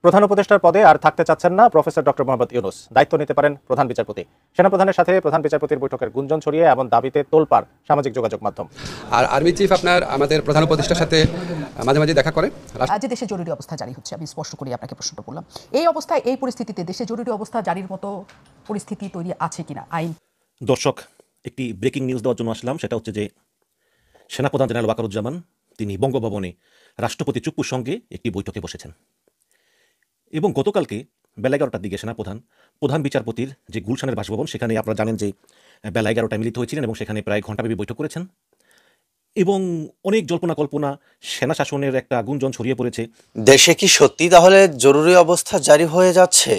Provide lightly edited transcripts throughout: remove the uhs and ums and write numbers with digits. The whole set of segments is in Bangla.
প্রধান উপদেষ্টার পদে আর থাকতে চাচ্ছেন না প্রফেসর ডক্টর মোহাম্মদ ইউনূস। দায়িত্ব নিতে পারেন প্রধান বিচারপতি। সেনাপ্রধানের সাথে প্রধান বিচারপতির বৈঠকের গুঞ্জন ছড়িয়ে এমন দাবিতে তোলপাড় সামাজিক যোগাযোগ মাধ্যম। আর আর্মি চিফ আপনার আমাদের প্রধান উপদেষ্টার সাথে মাঝে মাঝে দেখা করেন। যে দেশে জরুরি অবস্থা জারি হচ্ছে, আমি স্পষ্ট করে আপনাকে প্রশ্নটা করলাম, এই অবস্থায় এই পরিস্থিতিতে দেশে জরুরি অবস্থা জারির মতো পরিস্থিতি তৈরি আছে কিনা আইন। দর্শক, একটি ব্রেকিং নিউজ দেওয়ার জন্য আসলাম। সেটা হচ্ছে যে সেনাপ্রধান জেনারেল ওয়াকারুজ্জামান তিনি বঙ্গভবনে রাষ্ট্রপতি চুপ্পুর সঙ্গে একটি বৈঠকে বসেছেন এবং গতকালকে বেলা 11টার দিকে সেনাপ্রধান প্রধান বিচারপতির যে গুলশানের বাসভবন সেখানে আপনারা জানেন যে বেলা 11টায় মিলিত হয়েছিলেন এবং সেখানে প্রায় ঘণ্টাব্যাপী বৈঠক করেছেন এবং অনেক জল্পনা কল্পনা সেনা শাসনের একটা গুঞ্জন ছড়িয়ে পড়েছে। দেশে কি সত্যি তাহলে জরুরি অবস্থা জারি হয়ে যাচ্ছে?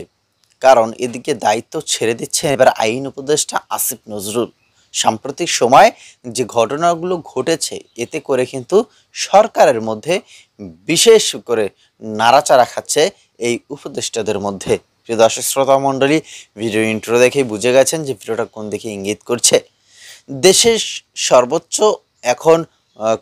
কারণ এদিকে দায়িত্ব ছেড়ে দিচ্ছে এবার আইন উপদেষ্টা আসিফ নজরুল। সাম্প্রতিক সময় যে ঘটনাগুলো ঘটেছে এতে করে কিন্তু সরকারের মধ্যে বিশেষ করে নাড়াচাড়া খাচ্ছে এই উপদেষ্টাদের মধ্যে। প্রিয় দর্শক শ্রোতা মণ্ডলী, ভিডিও ইন্ট্রো দেখেই বুঝে গেছেন যে ভিডিওটা কোন দিকে ইঙ্গিত করছে। দেশের সর্বোচ্চ এখন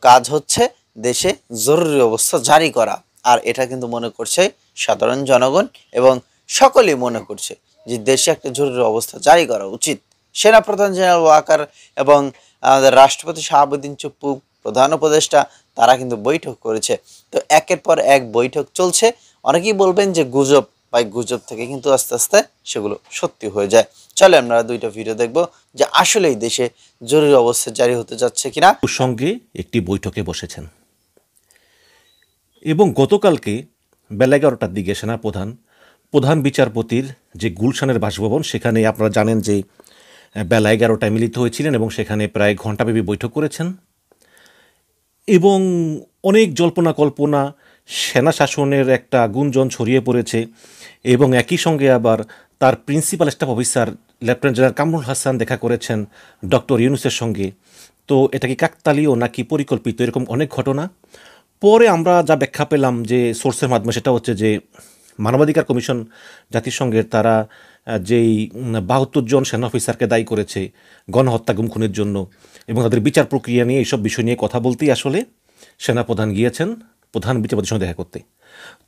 কাজ হচ্ছে দেশে জরুরি অবস্থা জারি করা, আর এটা কিন্তু মনে করছে সাধারণ জনগণ এবং সকলেই মনে করছে যে দেশে একটা জরুরি অবস্থা জারি করা উচিত। সেনাপ্রধান জেনারেল ওয়াকার এবং আমাদের রাষ্ট্রপতি শাহাবুদ্দিন চুপ্পু প্রধান উপদেষ্টা তারা কিন্তু বৈঠক করেছে। তো একের পর এক বৈঠক চলছে। অনেকেই বলবেন যে গুজব, বা গুজব থেকে কিন্তু আস্তে আস্তে সেগুলো সত্যি হয়ে যায়। চলে আমরা দুইটা ভিডিও দেখব যে আসলেই দেশে জরুরি অবস্থা জারি হতে যাচ্ছে কিনা। সঙ্গে একটি বৈঠকে বসেছেন এবং গতকালকে বেলা 11টার দিকে সেনাপ্রধান প্রধান বিচারপতির যে গুলশানের বাসভবন সেখানে আপনারা জানেন যে বেলা 11টায় মিলিত হয়েছিলেন এবং সেখানে প্রায় ঘণ্টাব্যাপী বৈঠক করেছেন এবং অনেক জল্পনা কল্পনা সেনা শাসনের একটা গুঞ্জন ছড়িয়ে পড়েছে এবং একই সঙ্গে আবার তার principal staff officer lieutenant general Kamrul Hasan দেখা করেছেন ডক্টর ইউনূসের সঙ্গে। তো এটা কি কাকতালীয় নাকি পরিকল্পিত, এরকম অনেক ঘটনা। পরে আমরা যা ব্যাখ্যা পেলাম যে সোর্সের মাধ্যমে, সেটা হচ্ছে যে মানবাধিকার কমিশন জাতিসংঘের তারা যেই 72 জন সেনা অফিসারকে দায়ী করেছে গণহত্যা গুম খুনের জন্য এবং তাদের বিচার প্রক্রিয়া নিয়ে এইসব বিষয় নিয়ে কথা বলতেই আসলে সেনাপ্রধান গিয়েছেন প্রধান বিচারপতির সঙ্গে দেখা করতে।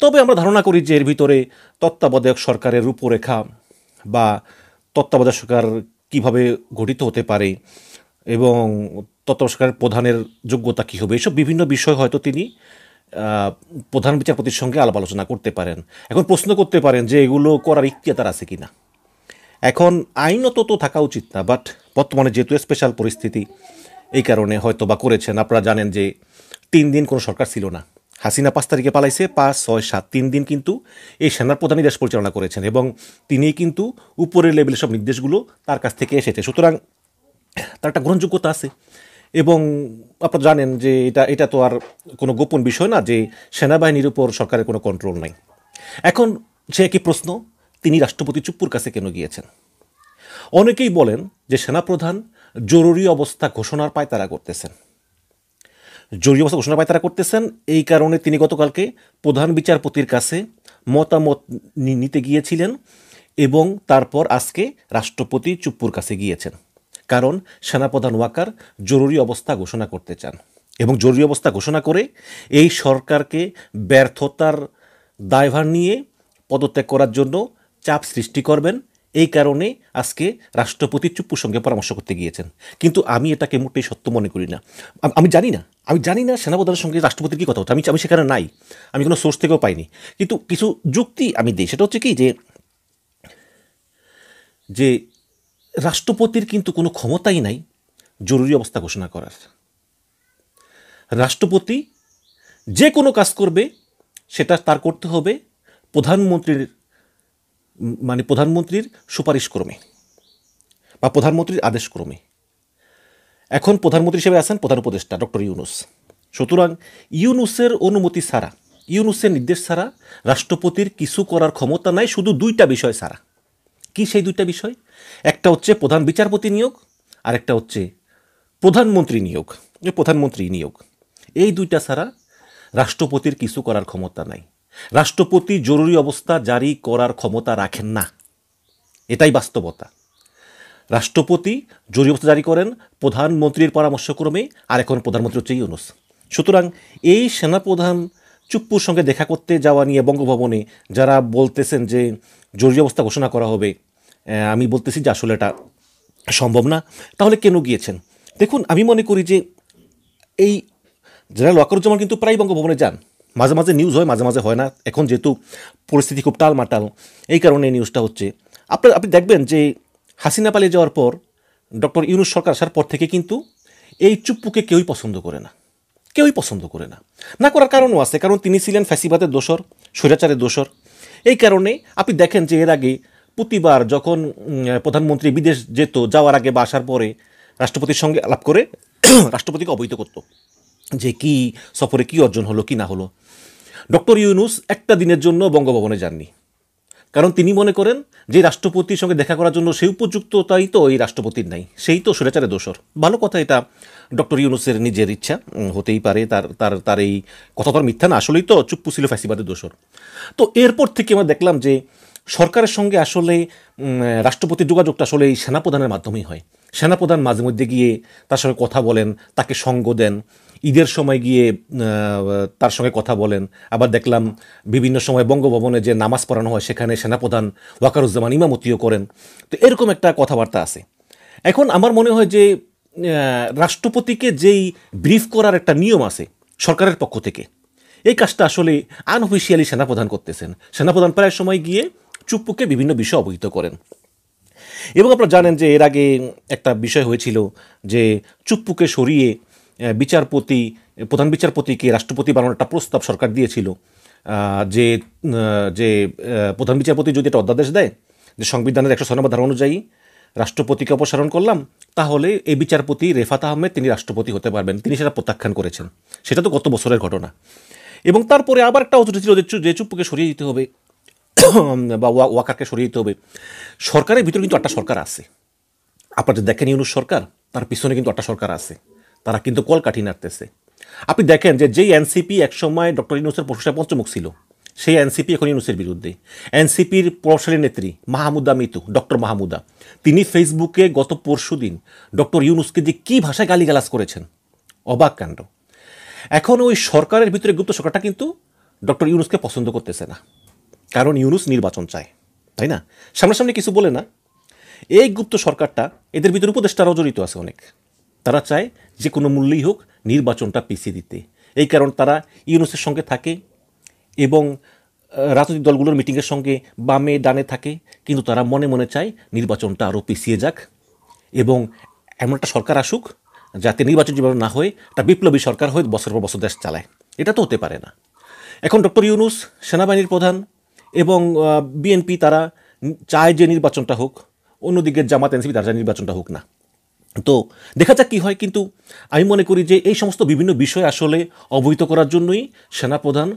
তবে আমরা ধারণা করি যে এর ভিতরে তত্ত্বাবধায়ক সরকারের রূপরেখা বা তত্ত্বাবধায়ক সরকার কীভাবে গঠিত হতে পারে এবং তত্ত্বাবধায়ক সরকারের প্রধানের যোগ্যতা কী হবে, এসব বিভিন্ন বিষয় হয়তো তিনি প্রধান বিচারপতির সঙ্গে আলাপ আলোচনা করতে পারেন। এখন প্রশ্ন করতে পারেন যে এগুলো করার ইখতিয়ার আছে কি না। এখন আইনত তো থাকা উচিত না, বাট বর্তমানে যেহেতু স্পেশাল পরিস্থিতি এই কারণে হয়তো বা করেছেন। আপনারা জানেন যে 3 দিন কোনো সরকার ছিল না। হাসিনা 5 তারিখে পালাইছে, 5, 6, 7 3 দিন কিন্তু এই সেনার প্রধানই দেশ পরিচালনা করেছেন এবং তিনিই কিন্তু উপরের লেভেলের সব নির্দেশগুলো তার কাছ থেকে এসেছে। সুতরাং তার একটা গ্রহণযোগ্যতা আছে এবং আপনারা জানেন যে এটা তো আর কোনো গোপন বিষয় না যে সেনাবাহিনীর উপর সরকারের কোনো কন্ট্রোল নাই। এখন সে একই প্রশ্ন, তিনি রাষ্ট্রপতি চুপ্পুর কাছে কেন গিয়েছেন? অনেকেই বলেন যে সেনাপ্রধান জরুরি অবস্থা ঘোষণার পায়তারা করতেছেন। জরুরি অবস্থা ঘোষণার পায়তারা করতেছেন এই কারণে তিনি গতকালকে প্রধান বিচারপতির কাছে মতামত নিতে গিয়েছিলেন এবং তারপর আজকে রাষ্ট্রপতি চুপ্পুর কাছে গিয়েছেন। কারণ সেনাপ্রধান ওয়াকার জরুরি অবস্থা ঘোষণা করতে চান এবং জরুরি অবস্থা ঘোষণা করে এই সরকারকে ব্যর্থতার দায়ভার নিয়ে পদত্যাগ করার জন্য চাপ সৃষ্টি করবেন। এই কারণে আজকে রাষ্ট্রপতি চুপ্পুর সঙ্গে পরামর্শ করতে গিয়েছেন। কিন্তু আমি এটাকে মোটেই সত্য মনে করি না। আমি জানি না সেনাপ্রধানের সঙ্গে রাষ্ট্রপতির কী কথা হচ্ছে। আমি সেখানে নাই, আমি কোনো সোর্স থেকেও পাইনি। কিন্তু কিছু যুক্তি আমি দিই। সেটা হচ্ছে কি যে রাষ্ট্রপতির কিন্তু কোনো ক্ষমতাই নাই জরুরি অবস্থা ঘোষণা করার। রাষ্ট্রপতি যে কোনো কাজ করবে সেটা তার করতে হবে প্রধানমন্ত্রীর সুপারিশ ক্রমে বা প্রধানমন্ত্রীর আদেশ ক্রমে। এখন প্রধানমন্ত্রী হিসেবে আছেন প্রধান উপদেষ্টা ডক্টর ইউনূস। সুতরাং ইউনূসের অনুমতি ছাড়া, ইউনূসের নির্দেশ ছাড়া রাষ্ট্রপতির কিছু করার ক্ষমতা নাই, শুধু 2টা বিষয় ছাড়া। কি সেই 2টা বিষয়? একটা হচ্ছে প্রধান বিচারপতি নিয়োগ আর একটা হচ্ছে প্রধানমন্ত্রী নিয়োগ। এই 2টা ছাড়া রাষ্ট্রপতির কিছু করার ক্ষমতা নাই। রাষ্ট্রপতি জরুরি অবস্থা জারি করার ক্ষমতা রাখেন না, এটাই বাস্তবতা। রাষ্ট্রপতি জরুরি অবস্থা জারি করেন প্রধানমন্ত্রীর পরামর্শক্রমে, আর এখন প্রধানমন্ত্রী হচ্ছে ইউনূস। সুতরাং এই সেনাপ্রধান চুপ্পুর সঙ্গে দেখা করতে যাওয়া নিয়ে বঙ্গভবনে যারা বলতেছেন যে জরুরি অবস্থা ঘোষণা করা হবে, আমি বলতেছি যে আসলে এটা সম্ভব না। তাহলে কেন গিয়েছেন? দেখুন, আমি মনে করি যে এই জেনারেল ওয়াকারুজ্জামান কিন্তু প্রায় বঙ্গভবনে যান, মাঝে মাঝে নিউজ হয়, মাঝে মাঝে হয় না। এখন যেহেতু পরিস্থিতি খুব টালমাটাল, এই কারণে এই নিউজটা হচ্ছে। আপনি দেখবেন যে হাসিনা পালিয়ে যাওয়ার পর ডক্টর ইউনূস সরকার আসার পর থেকে কিন্তু এই চুপ্পুকে কেউই পছন্দ করে না, কেউই পছন্দ করে না। না করার কারণও আছে, কারণ তিনি ছিলেন ফ্যাসিবাদের দোসর, স্বৈরাচারের দোসর। এই কারণে আপনি দেখেন যে এর আগে প্রতিবার যখন প্রধানমন্ত্রী বিদেশ যেত, যাওয়ার আগে বা আসার পরে রাষ্ট্রপতির সঙ্গে আলাপ করে রাষ্ট্রপতিকে অবহিত করত যে কি সফরে কি অর্জন হলো কি না হলো। ডক্টর ইউনূস একটা দিনের জন্য বঙ্গভবনে যাননি, কারণ তিনি মনে করেন যে রাষ্ট্রপতির সঙ্গে দেখা করার জন্য সেই উপযুক্ততাই তো এই রাষ্ট্রপতির নাই, সেই তো স্বৈরাচারের দোসর। ভালো কথা, এটা ডক্টর ইউনূসের নিজের ইচ্ছা, হতেই পারে। তার এই কথা তো মিথ্যা না, আসলেই তো চুপ্পু ছিল ফ্যাসিবাদের দোসর। তো এরপর থেকে আমরা দেখলাম যে সরকারের সঙ্গে আসলে রাষ্ট্রপতির যোগাযোগটা আসলে এই সেনাপ্রধানের মাধ্যমেই হয়। সেনাপ্রধান মাঝে মধ্যে গিয়ে তার সঙ্গে কথা বলেন, তাকে সঙ্গ দেন, ঈদের সময় গিয়ে তার সঙ্গে কথা বলেন। আবার দেখলাম বিভিন্ন সময় বঙ্গভবনে যে নামাজ পড়ানো হয় সেখানে সেনাপ্রধান ওয়াকারুজ্জামান ইমামতিও করেন। তো এরকম একটা কথাবার্তা আছে। এখন আমার মনে হয় যে রাষ্ট্রপতিকে যেই ব্রিফ করার একটা নিয়ম আছে সরকারের পক্ষ থেকে, এই কাজটা আসলে আনঅফিসিয়ালি সেনাপ্রধান করতেছেন। সেনাপ্রধান প্রায় সময় গিয়ে চুপ্পুকে বিভিন্ন বিষয় অবহিত করেন। এবং আপনারা জানেন যে এর আগে একটা বিষয় হয়েছিল যে চুপ্পুকে সরিয়ে প্রধান বিচারপতিকে রাষ্ট্রপতি বানানোর একটা প্রস্তাব সরকার দিয়েছিল, যে যে প্রধান বিচারপতি যদি একটা অধ্যাদেশ দেয় যে সংবিধানের 106 নম্বর ধারা অনুযায়ী রাষ্ট্রপতিকে অপসারণ করলাম, তাহলে এই বিচারপতি রেফাত আহমেদ তিনি রাষ্ট্রপতি হতে পারবেন। তিনি সেটা প্রত্যাখ্যান করেছেন। সেটা তো গত বছরের ঘটনা। এবং তারপরে আবার একটা অজুহাত ছিল যে চুপ্পুকে সরিয়ে দিতে হবে বা ওয়াকারকে সরিয়ে দিতে হবে। সরকারের ভিতরে কিন্তু একটা সরকার আছে। আপনারা যে দেখেন ইউনূস সরকার, তার পিছনে কিন্তু একটা সরকার আছে, তারা কিন্তু কলকাঠি নাড়তেছে। আপনি দেখেন যে যেই এনসিপি একসময় ডক্টর ইউনূসের প্রশংসায় পঞ্চমুখ ছিল, সেই এনসিপি এখন ইউনূসের বিরুদ্ধে। এনসিপির প্রভাবশালী নেত্রী মাহমুদা মিতু, ডক্টর মাহমুদা, তিনি ফেসবুকে গত পরশুদিন ডক্টর ইউনূসকে যে কী ভাষায় গালিগালাজ করেছেন, অবাক কাণ্ড। এখন ওই সরকারের ভিতরে গুপ্ত সরকারটা কিন্তু ডক্টর ইউনূসকে পছন্দ করতেছে না, কারণ ইউনূস নির্বাচন চায়, তাই না? সামনাসামনি কিছু বলে না। এই গুপ্ত সরকারটা, এদের ভিতরে উপদেষ্টারাও জড়িত আছে অনেক। তারা চায় যে কোনো মূল্যেই হোক নির্বাচনটা পিছিয়ে দিতে। এই কারণ তারা ইউনূসের সঙ্গে থাকে এবং রাজনৈতিক দলগুলোর মিটিংয়ের সঙ্গে বামে ডানে থাকে, কিন্তু তারা মনে মনে চায় নির্বাচনটা আরও পিছিয়ে যাক এবং এমন একটা সরকার আসুক যাতে নির্বাচন যেভাবে না হয়ে একটা বিপ্লবী সরকার হয়ে বছর পর বছর দেশ চালায়। এটা তো হতে পারে না। এখন ডক্টর ইউনূস সেনাবাহিনীর প্রধান এবং বিএনপি তারা চায় যে নির্বাচনটা হোক, অন্যদিকে জামাত এনসিপি তারা নির্বাচনটা হোক না। তো দেখা যাক কী হয়। কিন্তু আমি মনে করি যে এই সমস্ত বিভিন্ন বিষয় আসলে অবহিত করার জন্যই সেনাপ্রধান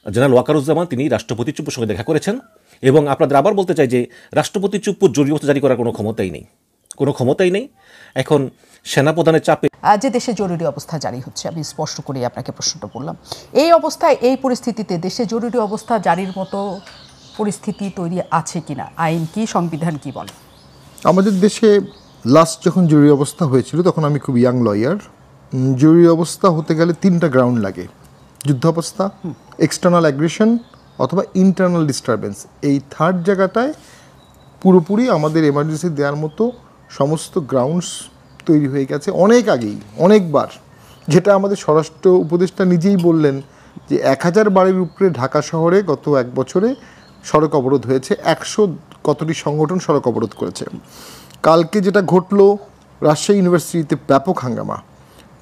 জেনারেল ওয়াকারুজ্জামান তিনি রাষ্ট্রপতি চুপ্পুর সঙ্গে দেখা করেছেন। এবং আপনাদের আবার বলতে চাই যে রাষ্ট্রপতি চুপ্পুর জরুরি অবস্থা জারি করার কোনো ক্ষমতাই নেই। এখন সেনাপ্রধানের চাপে যে দেশে জরুরি অবস্থা জারি হচ্ছে, আমি স্পষ্ট করে আপনাকে প্রশ্নটা বললাম, এই অবস্থায় এই পরিস্থিতিতে দেশে জরুরি অবস্থা জারির মতো পরিস্থিতি তৈরি আছে কিনা, আইন কি, সংবিধান কি বলে? আমাদের দেশে লাস্ট যখন জরুরি অবস্থা হয়েছিল তখন আমি খুব ইয়াং লয়ার। জরুরি অবস্থা হতে গেলে 3টা গ্রাউন্ড লাগে: যুদ্ধাবস্থা, এক্সটার্নাল অ্যাগ্রেশন অথবা ইন্টারনাল ডিস্টারবেন্স। এই থার্ড জায়গাটায় পুরোপুরি আমাদের এমার্জেন্সি দেওয়ার মতো সমস্ত গ্রাউন্ডস তৈরি হয়ে গেছে অনেক আগেই, অনেকবার। যেটা আমাদের স্বরাষ্ট্র উপদেষ্টা নিজেই বললেন যে 1000 বারের উপরে ঢাকা শহরে গত 1 বছরে সড়ক অবরোধ হয়েছে, 100 কতটি সংগঠন সড়ক অবরোধ করেছে। কালকে যেটা ঘটলো, রাজশাহী ইউনিভার্সিটিতে ব্যাপক হাঙ্গামা।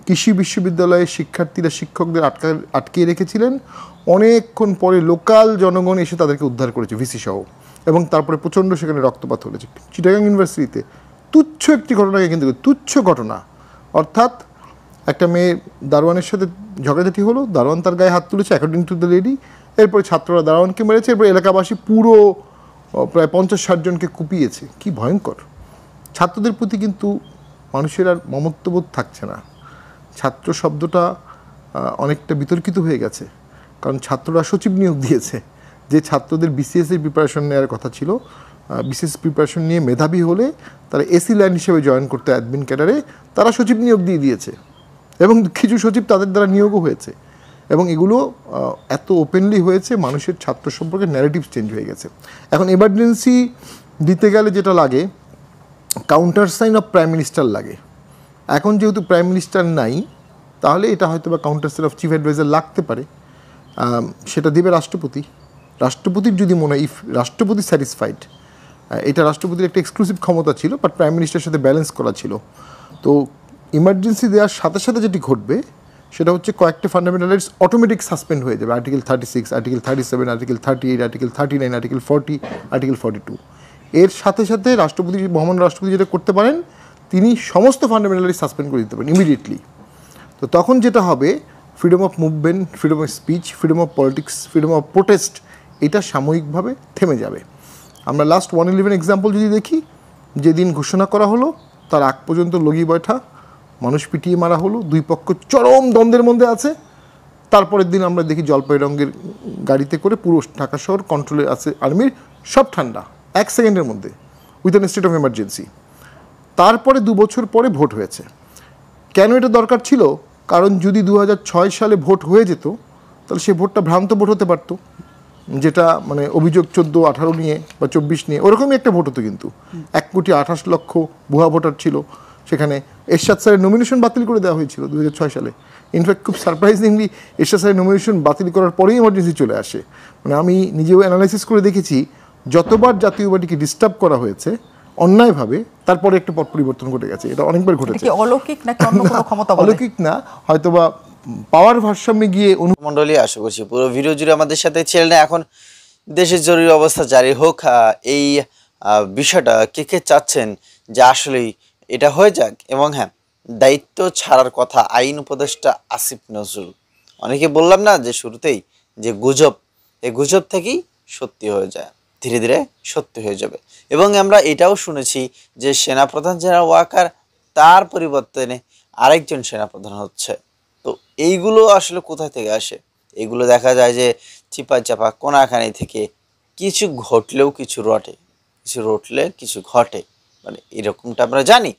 কৃষি বিশ্ববিদ্যালয়ের শিক্ষার্থীরা শিক্ষকদের আটকিয়ে রেখেছিলেন, অনেকক্ষণ পরে লোকাল জনগণ এসে তাদেরকে উদ্ধার করেছে, ভিসি সহ, এবং তারপরে প্রচণ্ড সেখানে রক্তপাত হয়েছে। চিটাগাং ইউনিভার্সিটিতে তুচ্ছ একটি ঘটনাকে কিন্তু তুচ্ছ ঘটনা, অর্থাৎ একটা মেয়ে দারোয়ানের সাথে ঝগড়াঝাটি হলো, দারোয়ান তার গায়ে হাত তুলেছে অ্যাকর্ডিং টু দ্য লেডি, এরপরে ছাত্ররা দারোয়ানকে মেরেছে, এরপর এলাকাবাসী পুরো প্রায় 50-60 জনকে কুপিয়েছে। কি ভয়ঙ্কর! ছাত্রদের প্রতি কিন্তু মানুষের আর মমত্ববোধ থাকছে না। ছাত্র শব্দটা অনেকটা বিতর্কিত হয়ে গেছে, কারণ ছাত্ররা সচিব নিয়োগ দিয়েছে। যে ছাত্রদের বিসিএসের প্রিপারেশন নেওয়ার কথা ছিল, বিসিএস প্রিপারেশন নিয়ে মেধাবী হলে তারা এসি লাইন হিসেবে জয়েন করতে অ্যাডমিন ক্যাডারে, তারা সচিব নিয়োগ দিয়ে দিয়েছে এবং কিছু সচিব তাদের দ্বারা নিয়োগও হয়েছে। এবং এগুলো এত ওপেনলি হয়েছে, মানুষের ছাত্র সম্পর্কে ন্যারেটিভ চেঞ্জ হয়ে গেছে। এখন এমার্জেন্সি দিতে গেলে যেটা লাগে, counter sign of prime minister লাগে। এখন যেহেতু প্রাইম মিনিস্টার নাই, তাহলে এটা হয়তো বা counter sign of chief adviser লাগতে পারে, সেটা দেবে রাষ্ট্রপতি। রাষ্ট্রপতির যদি মনে হয়, ইফ রাষ্ট্রপতি স্যাটিসফাইড, এটা রাষ্ট্রপতির একটা এক্সক্লুসিভ ক্ষমতা ছিল, বাট প্রাইম মিনিস্টারের সাথে ব্যালেন্স করা ছিল। তো ইমার্জেন্সি দেওয়ার সাথে সাথে যেটি ঘটবে সেটা হচ্ছে কয়েকটা ফান্ডামেন্টাল রাইটস অটোমেটিক সাসপেন্ড হয়ে যাবে। Article 36, article 37, article 38, article 39, article 40, article 42। এর সাথে সাথে রাষ্ট্রপতি, মহামান্য রাষ্ট্রপতি যেটা করতে পারেন, তিনি সমস্ত ফান্ডামেন্টাল রাইটস সাসপেন্ড করে দিতে পারেন ইমিডিয়েটলি। তো তখন যেটা হবে, freedom of movement, freedom of speech, freedom of politics, freedom of protest, এটা সাময়িকভাবে থেমে যাবে। আমরা লাস্ট 111 এক্সাম্পল যদি দেখি, যেদিন ঘোষণা করা হলো তার আগ পর্যন্ত লগি বৈঠা, মানুষ পিটিয়ে মারা হলো, দুই পক্ষ চরম দ্বন্দ্বের মধ্যে আছে। তারপরের দিন আমরা দেখি জলপাই রঙের গাড়িতে করে পুরো ঢাকা শহর কন্ট্রোলে আছে আর্মির, সব ঠান্ডা 1 সেকেন্ডের মধ্যে, with an state of emergency. তারপরে 2 বছর পরে ভোট হয়েছে। কেন এটা দরকার ছিল? কারণ যদি 2006 সালে ভোট হয়ে যেত, তাহলে সেই ভোটটা ভ্রান্ত ভোট হতে পারতো, যেটা মানে অভিযোগ 14-18 নিয়ে বা 24 নিয়ে, ওরকমই একটা ভোট হতো। কিন্তু 1,28,00,000 ভুয়া ভোটার ছিল সেখানে। এরশাদ স্যারের নমিনেশন বাতিল করে দেওয়া হয়েছিল 2006 সালে। ইনফ্যাক্ট খুব সারপ্রাইজিংলি এরশাদ স্যারের নমিনেশন বাতিল করার পরেই ইমার্জেন্সি চলে আসে। মানে আমি নিজেও অ্যানালাইসিস করে দেখেছি, যতবার জাতীয় পার্টিকে ডিস্টার্ব করা হয়েছে অন্যায়ভাবে, তারপরে একটা পট পরিবর্তন ঘটে গেছে। এটা অনেকবার ঘটেছে। অলৌকিক নাকি অন্য কোনো ক্ষমতা? অলৌকিক না, হয়তোবা পাওয়ার ভারসাম্যে গিয়ে মণ্ডলী, আশা করছি পুরো ভিডিও জুড়ে আমাদের সাথে ছিলেন। এখন দেশের জরুরি অবস্থা জারি হোক, এই বিষয়টা কে কে চাচ্ছেন যে আসলেই এটা হয়ে যাক। এবং হ্যাঁ, দায়িত্ব ছাড়ার কথা আইন উপদেষ্টা আসিফ নজরুল। অনেকে বললাম না যে শুরুতেই যে গুজব, এই গুজব থেকেই সত্যি হয়ে যায়, ধীরে ধীরে সত্যি হয়ে যাবে। এবং আমরা এটাও শুনেছি যে সেনাপ্রধান জেনারেল ওয়াকার, তার পরিবর্তনে আরেকজন সেনাপ্রধান হচ্ছে। তো এইগুলো আসলে কোথা থেকে আসে? এগুলো দেখা যায় যে চিপা চাপা কোনাখানি থেকে কিছু ঘটলেও কিছু রটে, কিছু রটলে কিছু ঘটে, মানে এরকমটা আমরা জানি।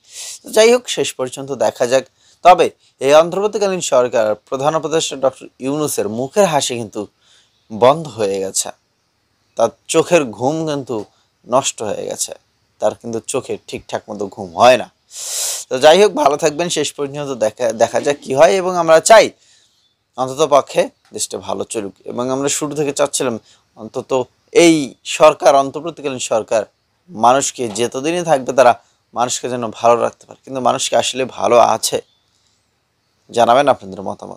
তো যাই হোক, শেষ পর্যন্ত দেখা যাক। তবে এই অন্তর্বর্তীকালীন সরকার প্রধান উপদেষ্টা ডক্টর ইউনূসের মুখের হাসি কিন্তু বন্ধ হয়ে গেছে, তার চোখের ঘুম কিন্তু নষ্ট হয়ে গেছে, তার কিন্তু চোখে ঠিকঠাক মতো ঘুম হয় না। তো যাই হোক, ভালো থাকবেন, শেষ পর্যন্ত দেখা যাক কি হয়। এবং আমরা চাই অন্তত পক্ষে দেশটা ভালো চলুক। এবং আমরা শুরু থেকে চাচ্ছিলাম অন্তত এই সরকার, অন্তর্বর্তীকালীন সরকার, মানুষকে যতদিনই থাকবে তারা মানুষকে যেন ভালো রাখতে পারে। কিন্তু মানুষকে আসলে ভালো আছে? জানাবেন আপনাদের মতামত।